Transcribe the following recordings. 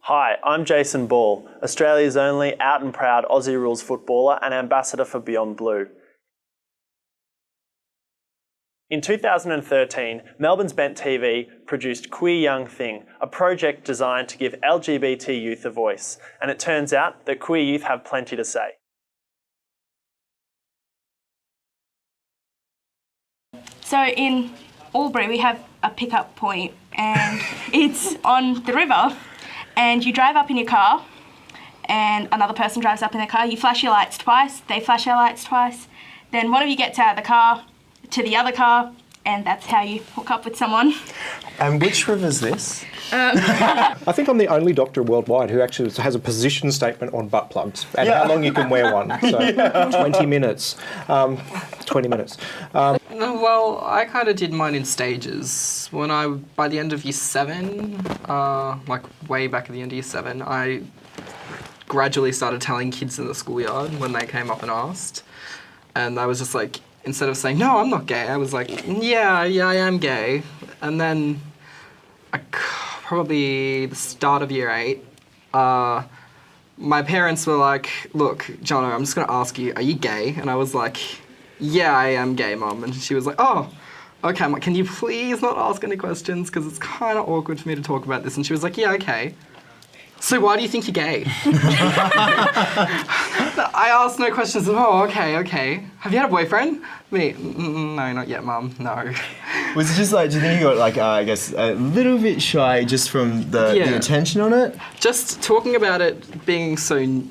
Hi, I'm Jason Ball, Australia's only out and proud Aussie rules footballer and ambassador for Beyond Blue. In 2013, Melbourne's Bent TV produced Queer Young Thing, a project designed to give LGBT youth a voice, and it turns out that queer youth have plenty to say. So in Albury we have a pickup point and it's on the river, and you drive up in your car and another person drives up in their car, you flash your lights twice, they flash their lights twice, then one of you gets out of the car to the other car, and that's how you hook up with someone. And which river's this? I think I'm the only doctor worldwide who actually has a position statement on butt plugs and how long you can wear one. So 20 minutes. 20 minutes. Well, I kind of did mine in stages. By the end of year 7, like way back at the end of year 7, I gradually started telling kids in the schoolyard when they came up and asked. And I was just like, instead of saying, no, I'm not gay, I was like, yeah, I am gay. And then probably the start of year 8, my parents were like, look, Jono, I'm just going to ask you, are you gay? And I was like, yeah, I am gay, Mum. And she was like, oh, okay. I'm like, can you please not ask any questions? Because it's kind of awkward for me to talk about this. And she was like, yeah, okay. So why do you think you're gay? I asked no questions. Oh, okay. Have you had a boyfriend? Me, no, not yet, Mum. No. Was it just like, do you think you got like, I guess, a little bit shy just from the attention on it? Just talking about it being so,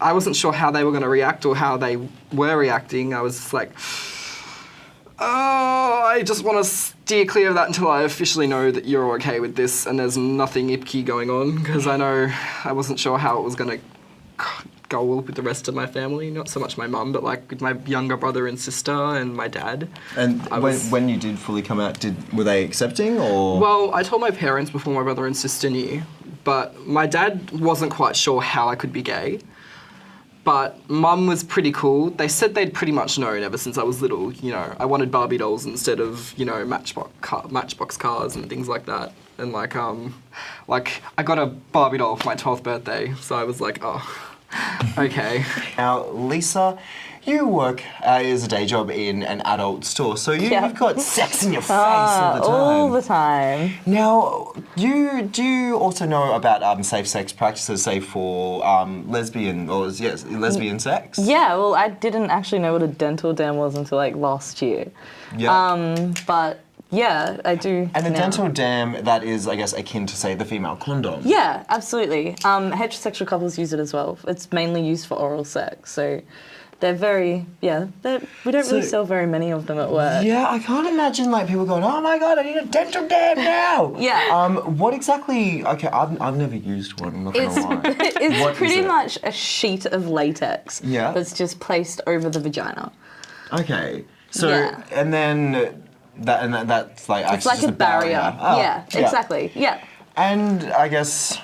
I wasn't sure how they were going to react or how they were reacting. I was just like, oh, I just want to steer clear of that until I officially know that you're okay with this and there's nothing icky going on, because I wasn't sure how it was going to go with the rest of my family, not so much my mum, but like with my younger brother and sister and my dad. And when you did fully come out, were they accepting or? Well, I told my parents before my brother and sister knew, but my dad wasn't quite sure how I could be gay. But Mum was pretty cool. They said they'd pretty much known ever since I was little. You know, I wanted Barbie dolls instead of, you know, Matchbox cars and things like that. And like I got a Barbie doll for my 12th birthday, so I was like, oh, okay. Now, Lisa, you work as a day job in an adult store, so you've got sex in your face all the time. All the time. Now, do you also know about safe sex practices, say for lesbian sex? Yeah, well, I didn't actually know what a dental dam was until like last year. Yeah. But yeah, I do. And a dental dam, that is, I guess, akin to, say, the female condom. Yeah, absolutely. Heterosexual couples use it as well. It's mainly used for oral sex, so they're very, we don't really sell very many of them at work. Yeah, I can't imagine like people going, oh my God, I need a dental dam now. Yeah. What exactly, okay, I've never used one, I'm not going to lie. It's pretty much a sheet of latex that's just placed over the vagina. Okay, so, and then that's like actually it's like just a barrier. Oh, yeah, exactly, yeah. And I guess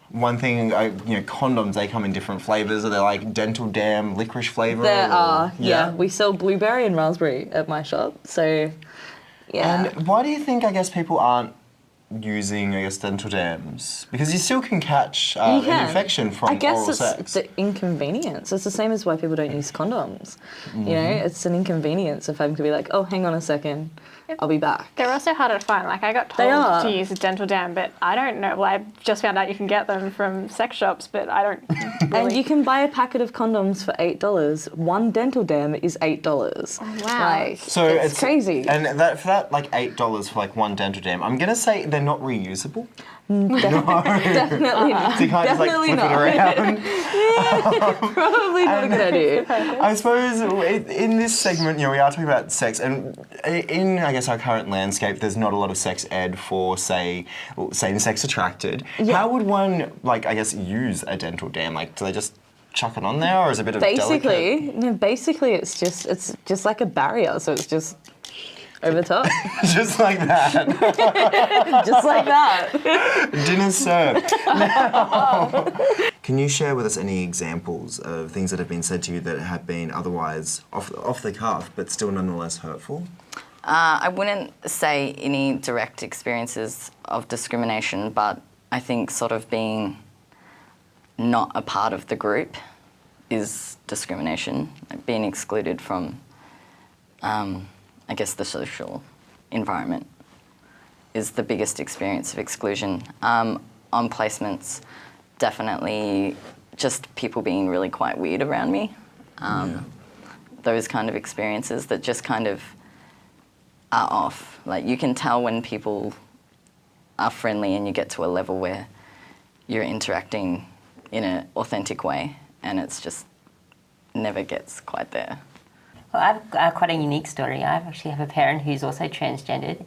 one thing, condoms, they come in different flavours. Are they like dental dam, licorice flavour? There are, yeah. We sell blueberry and raspberry at my shop, so yeah. And why do you think, I guess, people aren't using, I guess, dental dams? Because you still can catch an infection from oral sex. I guess it's the inconvenience. It's the same as why people don't use condoms. Mm-hmm. You know, it's an inconvenience of having to be like, oh, hang on a second, I'll be back. They're also harder to find. Like, I got told to use a dental dam, but I don't know. Well, I just found out you can get them from sex shops, but I don't really. And you can buy a packet of condoms for $8. One dental dam is $8. Oh, wow. Like, so it's crazy. And for that, like, $8 for, like, one dental dam, I'm going to say they're not reusable. Definitely not. So you can't just like flip it around. Probably not a good idea. I suppose in this segment, we are talking about sex, and in, I guess, our current landscape, there's not a lot of sex ed for, say, same-sex attracted. Yeah. How would one, like, I guess, use a dental dam? Like, do they just chuck it on there, or is it a bit of delicate? Basically, it's just like a barrier, so it's just over the top. Just like that. Just like that. Dinner served. Now, can you share with us any examples of things that have been said to you that have been otherwise off the cuff, but still nonetheless hurtful? I wouldn't say any direct experiences of discrimination, but I think sort of being not a part of the group is discrimination. Like being excluded from, I guess, the social environment is the biggest experience of exclusion. On placements, definitely just people being really quite weird around me. Those kind of experiences that just kind of are off. Like you can tell when people are friendly and you get to a level where you're interacting in an authentic way, and it's just never gets quite there. Well, I've quite a unique story. I actually have a parent who's also transgendered.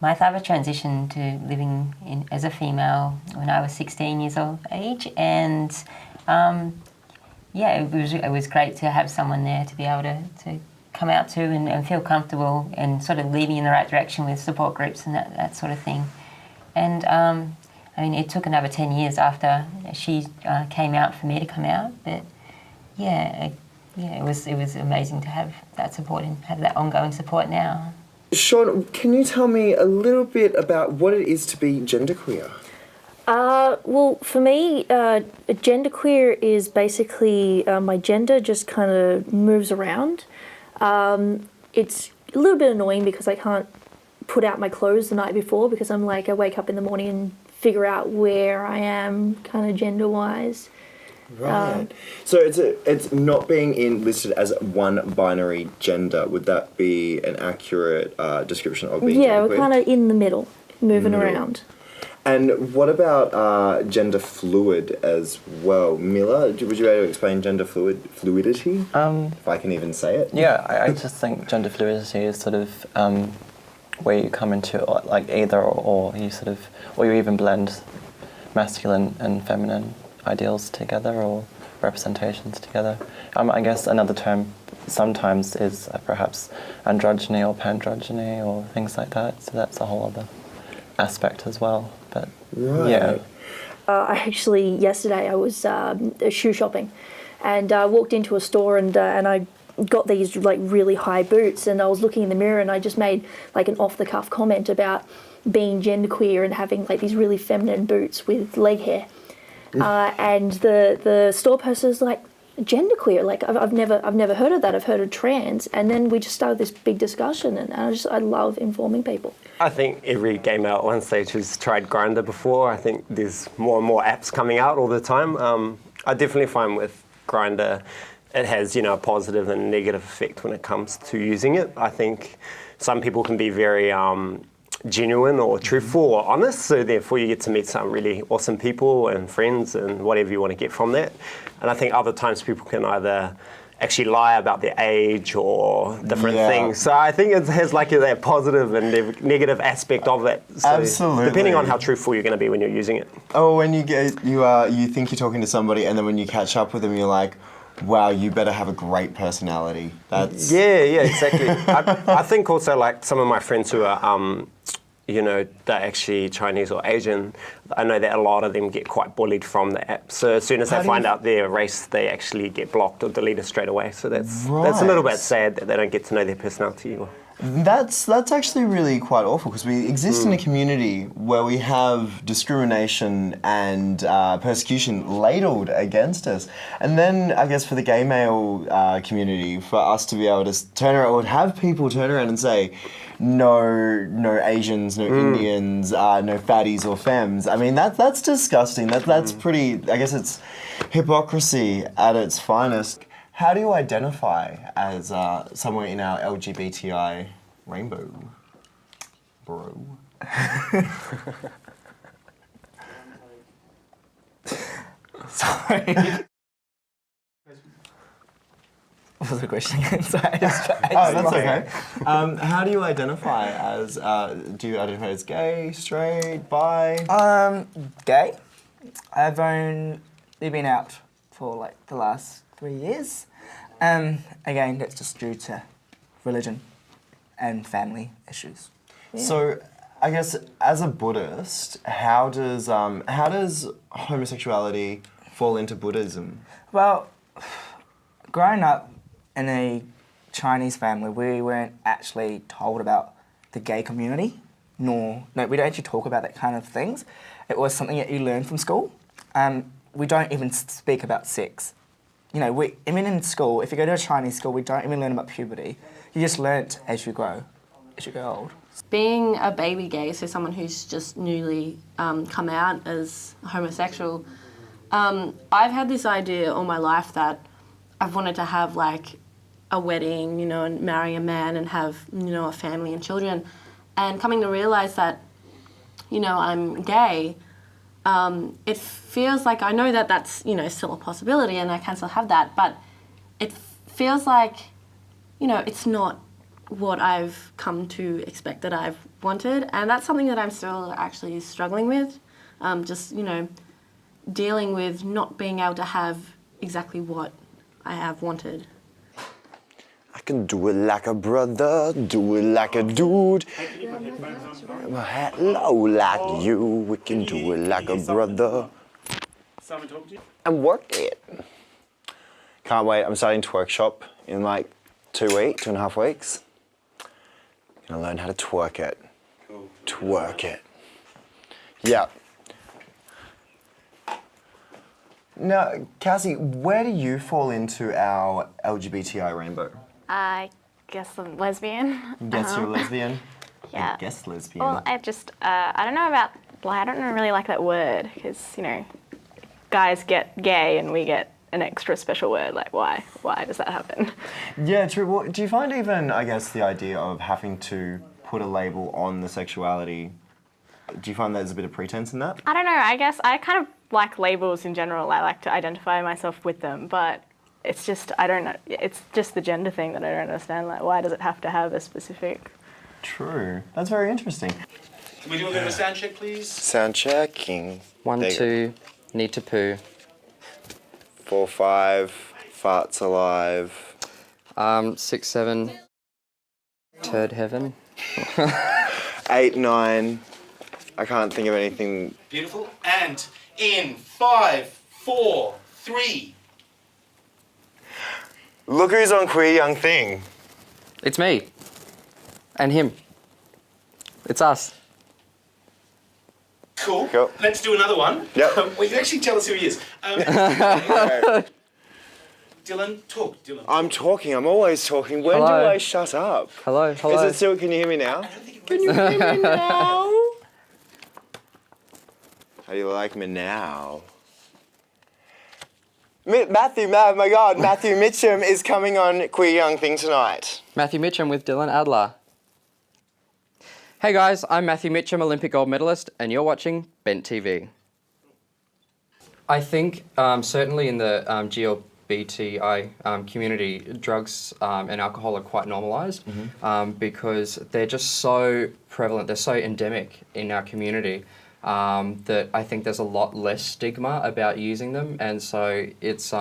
My father transitioned to living as a female when I was 16 years of age, and it was great to have someone there to be able to come out to and feel comfortable and sort of leading in the right direction with support groups and that sort of thing. And I mean, it took another 10 years after she came out for me to come out, but it was amazing to have that support and have that ongoing support now. Sean, can you tell me a little bit about what it is to be genderqueer? Well, for me, genderqueer is basically my gender just kind of moves around. It's a little bit annoying because I can't put out my clothes the night before because I'm like, I wake up in the morning and figure out where I am kind of gender-wise. Right. So it's not being listed as one binary gender. Would that be an accurate description of being Yeah, genderqueer? we're kind of in the middle, moving around. And what about gender fluid as well? Mila, would you be able to explain gender fluidity? If I can even say it. Yeah, I just think gender fluidity is sort of where you come into like either or you sort of, or you even blend masculine and feminine ideals together or representations together. I guess another term sometimes is perhaps androgyny or pandrogyny or things like that. So that's a whole other aspect as well. But yeah. Yesterday I was shoe shopping, and I walked into a store and I got these like really high boots, and I was looking in the mirror and I just made like an off the cuff comment about being genderqueer and having like these really feminine boots with leg hair. And the store person was like, genderqueer, like I've never heard of that. I've heard of trans, and then we just started this big discussion, and I love informing people. I think every gay male at one stage has tried Grindr before. I think there's more and more apps coming out all the time. I definitely find with Grindr, it has a positive and negative effect when it comes to using it. I think some people can be very genuine or truthful or honest, so therefore you get to meet some really awesome people and friends and whatever you want to get from that. And I think other times people can either actually lie about their age or different things. So I think it has like that positive and negative aspect of it. So absolutely. Depending on how truthful you're going to be when you're using it. Oh, when you think you're talking to somebody, and then when you catch up with them, you're like, wow, you better have a great personality. That's yeah, exactly. I think also like some of my friends who are they're actually Chinese or Asian, I know that a lot of them get quite bullied from the app. So as soon as they find out their race, they actually get blocked or deleted straight away. So that's a little bit sad that they don't get to know their personality. That's actually really quite awful, because we exist in a community where we have discrimination and persecution ladled against us. And then I guess for the gay male community, for us to be able to turn around or have people turn around and say, no Asians, no Indians, no fatties or femmes. I mean, that's disgusting. That's pretty, I guess it's hypocrisy at its finest. How do you identify as somewhere in our LGBTI rainbow, bro? Sorry. What was the question again? Sorry, that's okay. How do you identify as, do you identify as gay, straight, bi? Gay. I've only been out for like the last 3 years. Again, that's just due to religion and family issues. Yeah. So, I guess as a Buddhist, how does homosexuality fall into Buddhism? Well, growing up in a Chinese family, we weren't actually told about the gay community. We don't actually talk about that kind of things. It was something that you learn from school. we don't even speak about sex. You know, even in school, if you go to a Chinese school, we don't even learn about puberty. You just learn it as you grow old. Being a baby gay, so someone who's just newly come out as homosexual, I've had this idea all my life that I've wanted to have like a wedding, you know, and marry a man and have, you know, a family and children. And coming to realise that, you know, I'm gay, it feels like, I know that that's, you know, still a possibility and I can still have that, but it feels like, you know, it's not what I've come to expect that I've wanted, and that's something that I'm still actually struggling with, just, you know, dealing with not being able to have exactly what I have wanted. I can do it like a brother, do it like a dude. Hello, like you, we can do it like a brother. And work it. Can't wait, I'm starting to workshop in like 2.5 weeks. Gonna learn how to twerk it. Cool. Twerk it. Yeah. Now, Cassie, where do you fall into our LGBTI rainbow? I guess I'm lesbian. Guess you're lesbian? Yeah. I guess lesbian. Well, I just, I don't know about, I don't really like that word, because, you know, guys get gay and we get an extra special word. Like, why? Why does that happen? Yeah, true. Well, do you find even, I guess, the idea of having to put a label on the sexuality, do you find there's a bit of pretense in that? I don't know. I guess I kind of like labels in general. I like to identify myself with them, but it's just, I don't know. It's just the gender thing that I don't understand. Like, why does it have to have a specific... True. That's very interesting. Can we do a bit of a sound check, please? Sound checking. 1, 2, need to poo. 4, 5, farts alive. 6, 7, turd heaven. 8, 9. I can't think of anything. Beautiful. And in 5, 4, 3. Look who's on Queer Young Thing. It's me. And him. It's us. Cool. Go. Let's do another one. Yep. Well, you can actually tell us who he is. Dylan, talk, Dylan. I'm talking. I'm always talking. When Hello. do I shut up? Hello. Is it still? Can you hear me now? Can you hear me now? How do you like me now? Matthew, my God, Matthew Mitcham is coming on Queer Young Thing tonight. Matthew Mitcham with Dylan Adler. Hey guys, I'm Matthew Mitcham, Olympic gold medalist, and you're watching Bent TV. I think certainly in the GLBTI community, drugs and alcohol are quite normalised because they're just so prevalent, they're so endemic in our community that I think there's a lot less stigma about using them, and so it's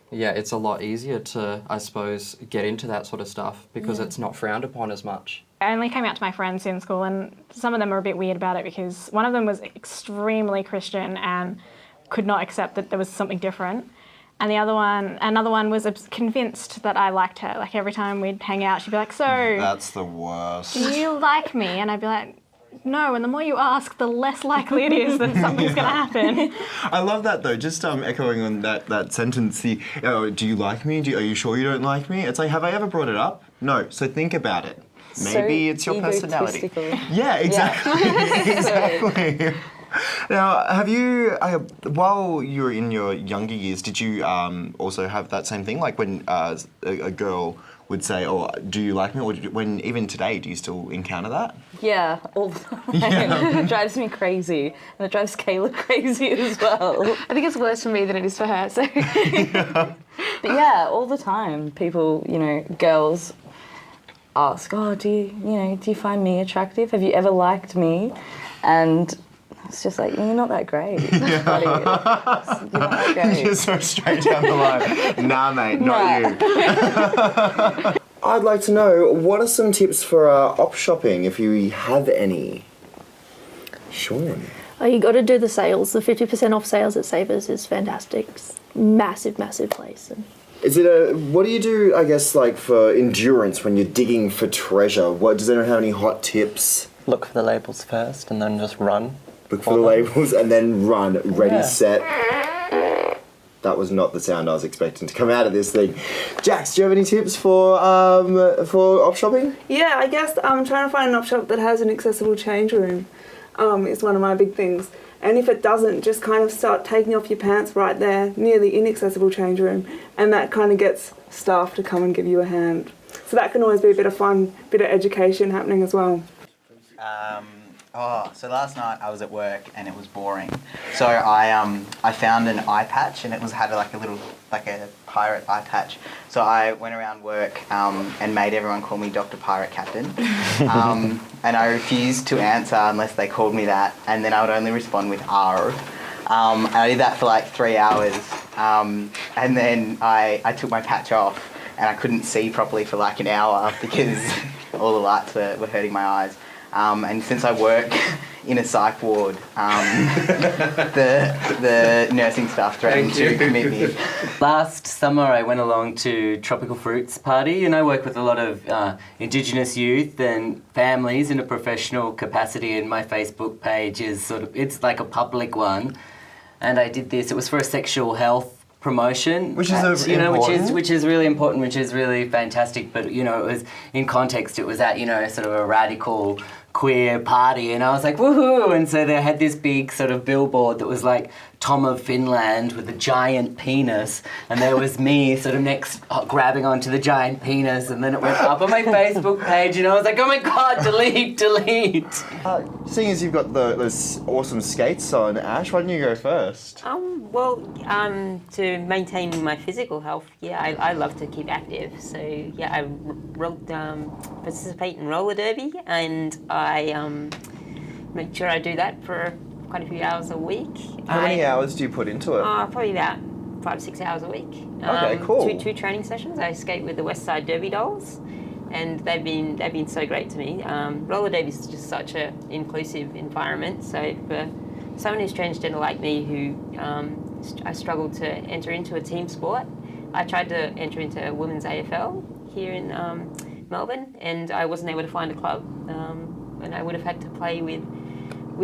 it's a lot easier to, I suppose, get into that sort of stuff because it's not frowned upon as much. I only came out to my friends in school, and some of them were a bit weird about it because one of them was extremely Christian and could not accept that there was something different. And another one was convinced that I liked her. Like every time we'd hang out, she'd be like, "So, that's the worst. Do you like me?" And I'd be like, "No." And the more you ask, the less likely it is that something's going to happen. I love that though. Just echoing on that sentence. Do you like me? Are you sure you don't like me? It's like, have I ever brought it up? No. So think about it. Maybe it's your personality. Yeah, exactly. Yeah. Exactly. Now, have you, while you were in your younger years, did you also have that same thing? Like when a girl would say, "Oh, do you like me?" Or when even today, do you still encounter that? Yeah, all the time. Yeah. It drives me crazy, and it drives Kayla crazy as well. I think it's worse for me than it is for her. So. But yeah, all the time, people, girls ask, "Oh, do you find me attractive? Have you ever liked me?" And it's just like, you're not that great, buddy. You're not that great. Just so straight down the line. Nah, mate, not you. I'd like to know, what are some tips for op shopping, if you have any? Sure. Oh, you got to do the sales. The 50% off sales at Savers is fantastic. It's massive, massive place. Is it what do you do, I guess, like for endurance when you're digging for treasure? Does anyone have any hot tips? Look for the labels first and then just run. Look for the labels and then run. Ready, set. That was not the sound I was expecting to come out of this thing. Jax, do you have any tips for op shopping? Yeah, I guess I'm trying to find an op shop that has an accessible change room. It's one of my big things. And if it doesn't, just kind of start taking off your pants right there near the inaccessible change room, and that kind of gets staff to come and give you a hand. So that can always be a bit of fun, bit of education happening as well. So last night I was at work and it was boring. So I found an eye patch, and it had like a pirate eye patch. So I went around work and made everyone call me Dr. Pirate Captain. And I refused to answer unless they called me that, and then I would only respond with R. And I did that for like 3 hours. And then I took my patch off, and I couldn't see properly for like an hour because all the lights were hurting my eyes. And since I work in a psych ward, the nursing staff threatened to commit me. Last summer I went along to Tropical Fruits Party, and I work with a lot of Indigenous youth and families in a professional capacity, and my Facebook page is it's like a public one. And I did this, it was for a sexual health promotion, which is which is really important, which is really fantastic. But it was in context. It was at sort of a radical queer party, and I was like woohoo! And so they had this big sort of billboard that was like Tom of Finland with a giant penis, and there was me sort of next grabbing onto the giant penis, and then it went up on my Facebook page, and I was like, oh my god, delete. Seeing as you've got those awesome skates on, Ash, why don't you go first? To maintain my physical health, I love to keep active. So I participate in roller derby, and I make sure I do that for quite a few hours a week. How many hours do you put into it? Probably about 5 to 6 hours a week. Okay, cool. Two training sessions. I skate with the West Side Derby Dolls, and they've been so great to me. Roller derby is just such an inclusive environment. So for someone who's transgender like me, who I struggled to enter into a team sport, I tried to enter into a women's AFL here in Melbourne, and I wasn't able to find a club, and I would have had to play with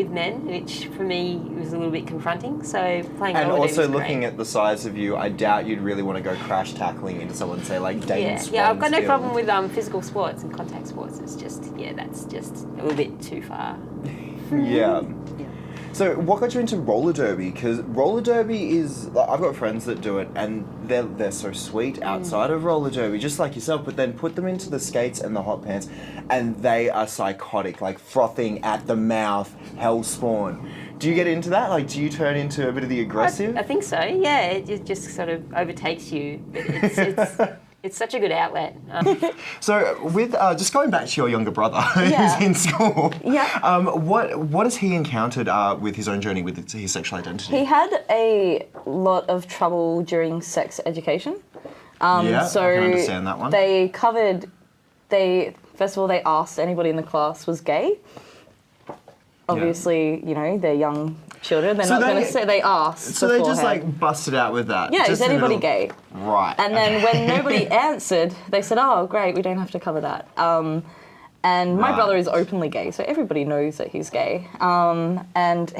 men, which for me was a little bit confronting. So playing and roller also derby was looking great. at the size of you, I doubt you'd really want to go crash tackling into someone, say like Dane Yeah, I've got no problem with physical sports and contact sports. It's just that's just a little bit too far. Yeah. So what got you into roller derby? Because roller derby is, I've got friends that do it, and they're so sweet outside of roller derby, just like yourself, but then put them into the skates and the hot pants, and they are psychotic, like frothing at the mouth, hell spawn. Do you get into that? Like, do you turn into a bit of the aggressive? I think so, yeah. It just sort of overtakes you. It's such a good outlet. So, with just going back to your younger brother who's in school, what has he encountered with his own journey with his sexual identity? He had a lot of trouble during sex education. I can understand that one. First of all, they asked anybody in the class was gay. Obviously, they're young children. They're not going to say they asked. So they just like busted out with that. Yeah, just is anybody gay? Right. And then when nobody answered, they said, "Oh, great, we don't have to cover that." And my brother is openly gay, so everybody knows that he's gay. And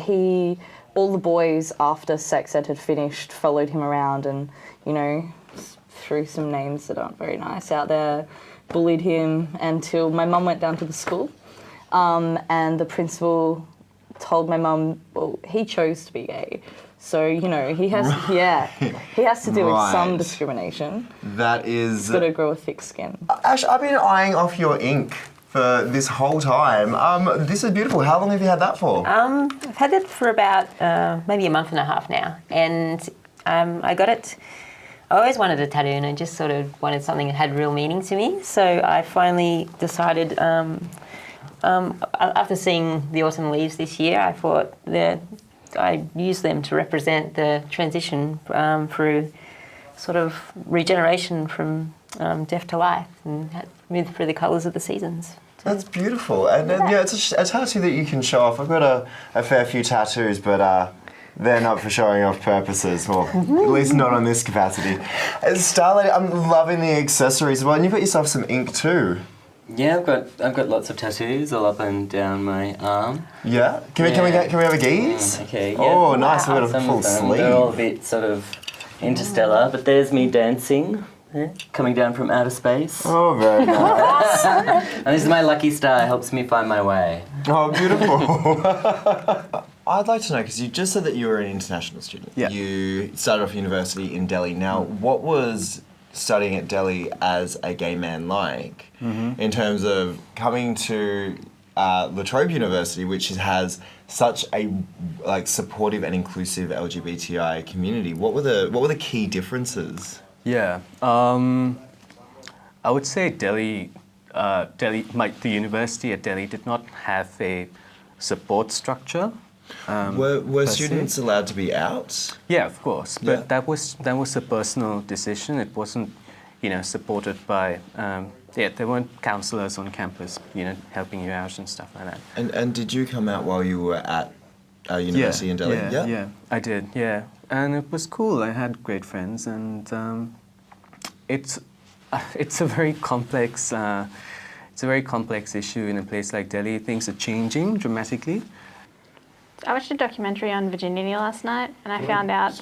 all the boys after sex ed had finished followed him around and threw some names that aren't very nice out there, bullied him until my mum went down to the school. And the principal told my mum, well, he chose to be gay. So, he has to deal with some discrimination. That is... He's got to grow a thick skin. Ash, I've been eyeing off your ink for this whole time. This is beautiful. How long have you had that for? I've had it for about maybe a month and a half now. And I got it... I always wanted a tattoo, and I just sort of wanted something that had real meaning to me. So I finally decided... after seeing the autumn leaves this year, I thought that I used them to represent the transition through sort of regeneration from death to life, and move through the colours of the seasons. That's beautiful. And it's a tattoo that you can show off. I've got a fair few tattoos, but they're not for showing off purposes, or at least not on this capacity. Starlight, I'm loving the accessories. Well, and you've got yourself some ink too. Yeah, I've got lots of tattoos all up and down my arm. Yeah? Can we have a gaze? Okay, yeah. Oh, nice, we've got a full sleeve. They're all a bit sort of Interstellar, but there's me dancing, coming down from outer space. Oh, very nice. And this is my lucky star, helps me find my way. Oh, beautiful. I'd like to know, because you just said that you were an international student. Yeah. You started off university in Delhi. Now, what was studying at Delhi as a gay man like, in terms of coming to La Trobe University, which has such a supportive and inclusive LGBTI community? What were the key differences? Yeah, I would say the university at Delhi did not have a support structure. Were students allowed to be out? Yeah, of course, but that was a personal decision. It wasn't, supported by. There weren't counsellors on campus, helping you out and stuff like that. And did you come out while you were at university in Delhi? Yeah, I did. Yeah, and it was cool. I had great friends, and it's a very complex. It's a very complex issue in a place like Delhi. Things are changing dramatically. I watched a documentary on virginity last night, and I found out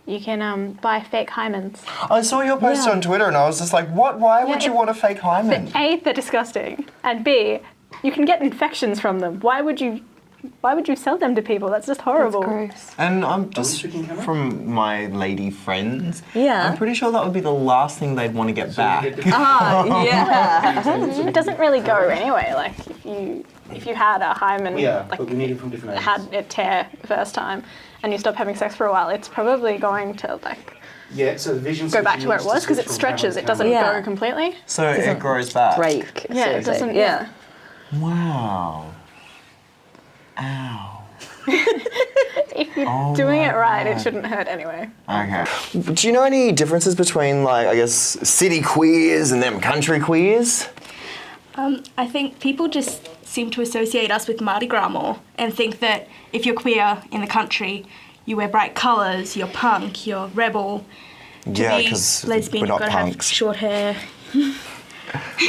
you can buy fake hymens. I saw your post on Twitter, and I was just like, "What? Why would you want a fake hymen?" A, they're disgusting, and B, you can get infections from them. Why would you sell them to people? That's just horrible. That's gross. And I'm just from my lady friends. Yeah. I'm pretty sure that would be the last thing they'd want to get back. Yeah. It doesn't really go anyway. Like if you had a hymen, but we need it from different ages. had it tear the first time, and you stop having sex for a while, it's probably going to so the vision go back to where it was because it stretches. It doesn't go completely. So it grows back. Break. Yeah, it doesn't. Yeah. Wow. Ow. If you're doing it right, it shouldn't hurt anyway. Okay. Do you know any differences between, city queers and them country queers? I think people just seem to associate us with Mardi Gras more and think that if you're queer in the country, you wear bright colours, you're punk, you're rebel. Yeah, because lesbian, we're not you've got to have punks. short hair.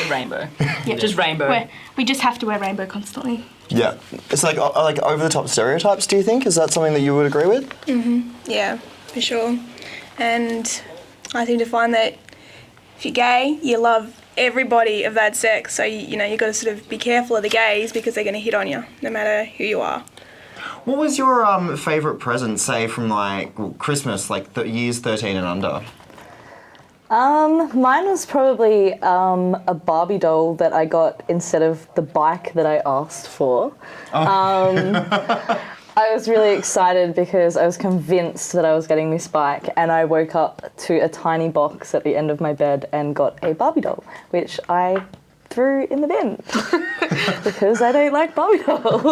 Rainbow. Yeah, just rainbow. We just have to wear rainbow constantly. Yeah. It's like over-the-top stereotypes, do you think? Is that something that you would agree with? Yeah, for sure. And I think to find that if you're gay, you love everybody of that sex. So, you've got to sort of be careful of the gays because they're going to hit on you, no matter who you are. What was your favourite present, say, from Christmas, years 13 and under? Mine was probably a Barbie doll that I got instead of the bike that I asked for. I was really excited because I was convinced that I was getting this bike, and I woke up to a tiny box at the end of my bed and got a Barbie doll, which I threw in the bin because I don't like Barbie dolls.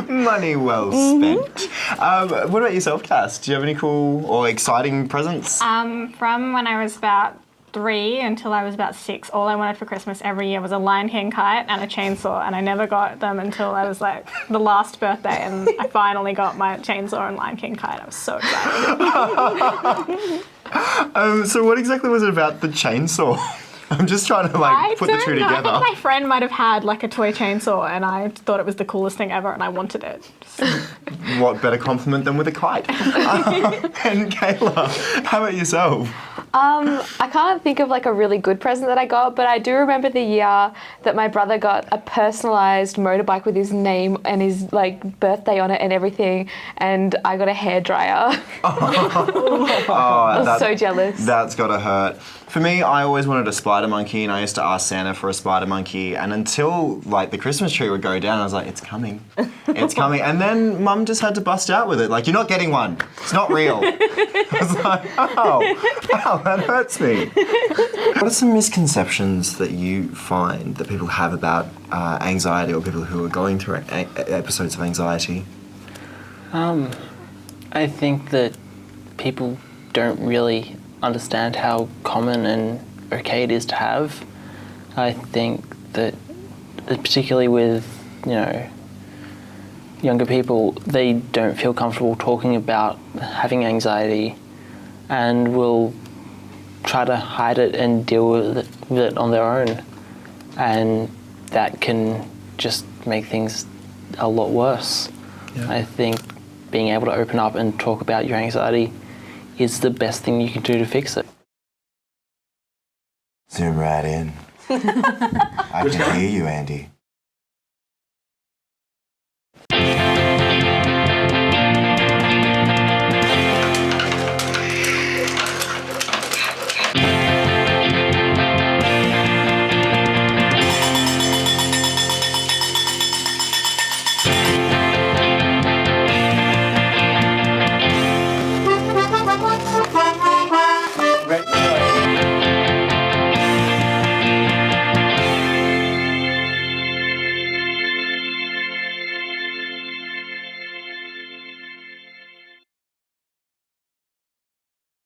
Money well spent. What about yourself, Cass? Do you have any cool or exciting presents? From when I was about 3 until I was about 6, all I wanted for Christmas every year was a Lion King kite and a chainsaw, and I never got them until I was the last birthday, and I finally got my chainsaw and Lion King kite. I was so excited. So what exactly was it about the chainsaw? I'm just trying to put the two together. I think my friend might have had a toy chainsaw, and I thought it was the coolest thing ever, and I wanted it. What better compliment than with a kite? And Kayla, how about yourself? I can't think of a really good present that I got, but I do remember the year that my brother got a personalised motorbike with his name and his birthday on it and everything, and I got a hairdryer. I was so jealous. That's gotta hurt. For me, I always wanted a spider monkey, and I used to ask Santa for a spider monkey, and until the Christmas tree would go down, I was like, it's coming. It's coming. And then Mum just had to bust out with it, you're not getting one. It's not real. I was like, ow, that hurts me. What are some misconceptions that you find that people have about anxiety, or people who are going through episodes of anxiety? I think that people don't really understand how common and okay it is to have. I think that particularly with, younger people, they don't feel comfortable talking about having anxiety and will try to hide it and deal with it on their own. And that can just make things a lot worse. Yeah. I think being able to open up and talk about your anxiety is the best thing you can do to fix it. Zoom right in. I can hear you, Andy.